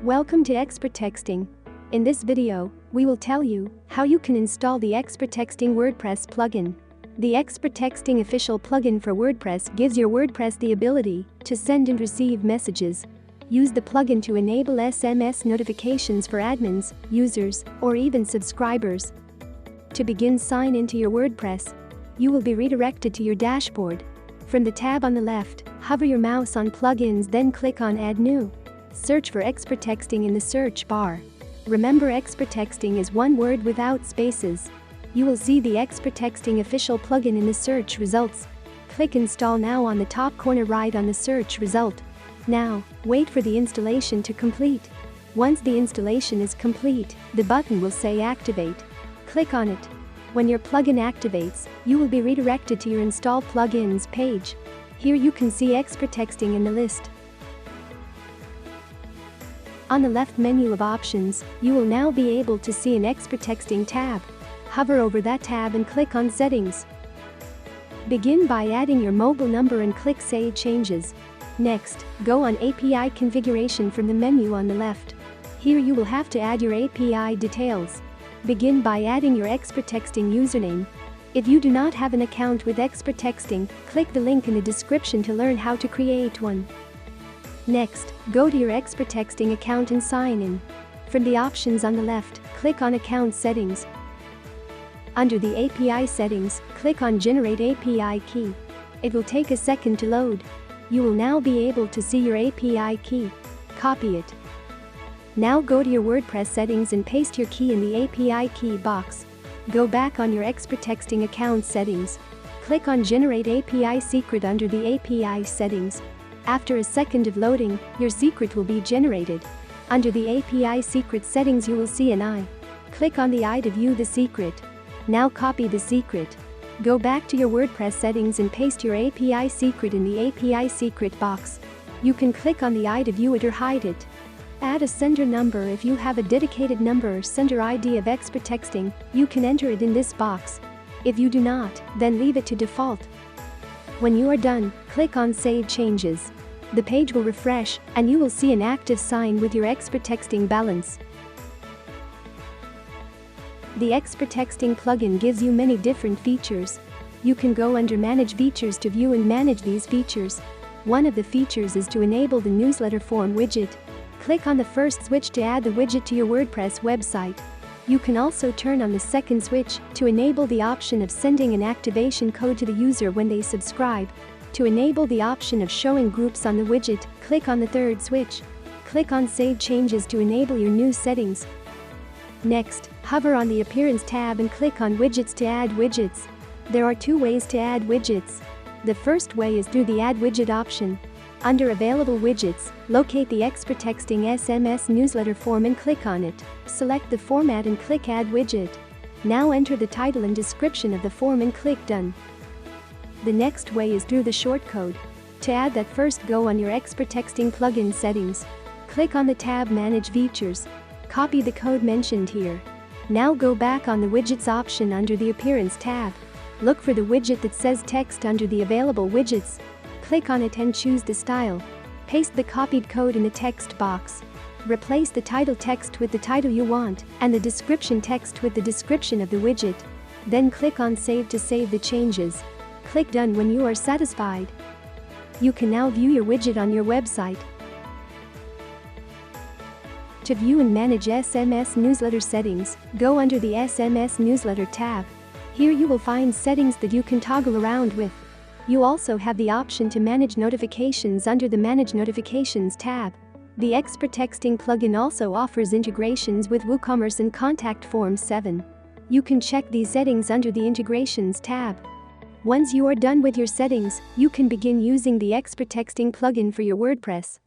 Welcome to ExpertTexting. In this video, we will tell you how you can install the ExpertTexting WordPress plugin. The ExpertTexting official plugin for WordPress gives your WordPress the ability to send and receive messages. Use the plugin to enable SMS notifications for admins, users, or even subscribers. To begin, sign into your WordPress. You will be redirected to your dashboard. From the tab on the left, hover your mouse on Plugins, then click on Add New. Search for ExpertTexting in the search bar. Remember, ExpertTexting is one word without spaces. You will see the ExpertTexting official plugin in the search results. Click Install Now on the top corner right on the search result. Now, wait for the installation to complete. Once the installation is complete, the button will say Activate. Click on it. When your plugin activates, you will be redirected to your Install Plugins page. Here you can see ExpertTexting in the list. On the left menu of options, you will now be able to see an ExpertTexting tab. Hover over that tab and click on Settings. Begin by adding your mobile number and click Save Changes. Next, go on API Configuration from the menu on the left. Here you will have to add your API details. Begin by adding your ExpertTexting username. If you do not have an account with ExpertTexting, click the link in the description to learn how to create one. Next, go to your ExpertTexting account and sign in. From the options on the left, click on Account Settings. Under the API settings, click on Generate API Key. It will take a second to load. You will now be able to see your API key. Copy it. Now go to your WordPress settings and paste your key in the API key box. Go back on your ExpertTexting account settings. Click on Generate API Secret under the API settings. After a second of loading, your secret will be generated. Under the API secret settings, you will see an eye. Click on the eye to view the secret. Now copy the secret. Go back to your WordPress settings and paste your API secret in the API secret box. You can click on the eye to view it or hide it. Add a sender number. If you have a dedicated number or sender ID of ExpertTexting, you can enter it in this box. If you do not, then leave it to default. When you are done, click on Save Changes. The page will refresh, and you will see an active sign with your ExpertTexting balance. The ExpertTexting plugin gives you many different features. You can go under Manage Features to view and manage these features. One of the features is to enable the newsletter form widget. Click on the first switch to add the widget to your WordPress website. You can also turn on the second switch to enable the option of sending an activation code to the user when they subscribe. To enable the option of showing groups on the widget, click on the third switch. Click on Save Changes to enable your new settings. Next, hover on the Appearance tab and click on Widgets to add widgets. There are two ways to add widgets. The first way is through the Add Widget option. Under Available Widgets, locate the ExpertTexting SMS newsletter form and click on it. Select the format and click Add Widget. Now enter the title and description of the form and click Done. The next way is through the shortcode. To add that, first go on your ExpertTexting plugin settings. Click on the tab Manage Features. Copy the code mentioned here. Now go back on the Widgets option under the Appearance tab. Look for the widget that says Text under the Available Widgets. Click on it and choose the style. Paste the copied code in the text box. Replace the title text with the title you want, and the description text with the description of the widget. Then click on Save to save the changes. Click Done when you are satisfied. You can now view your widget on your website. To view and manage SMS newsletter settings, go under the SMS Newsletter tab. Here you will find settings that you can toggle around with. You also have the option to manage notifications under the Manage Notifications tab. The ExpertTexting plugin also offers integrations with WooCommerce and Contact Form 7. You can check these settings under the Integrations tab. Once you are done with your settings, you can begin using the ExpertTexting plugin for your WordPress.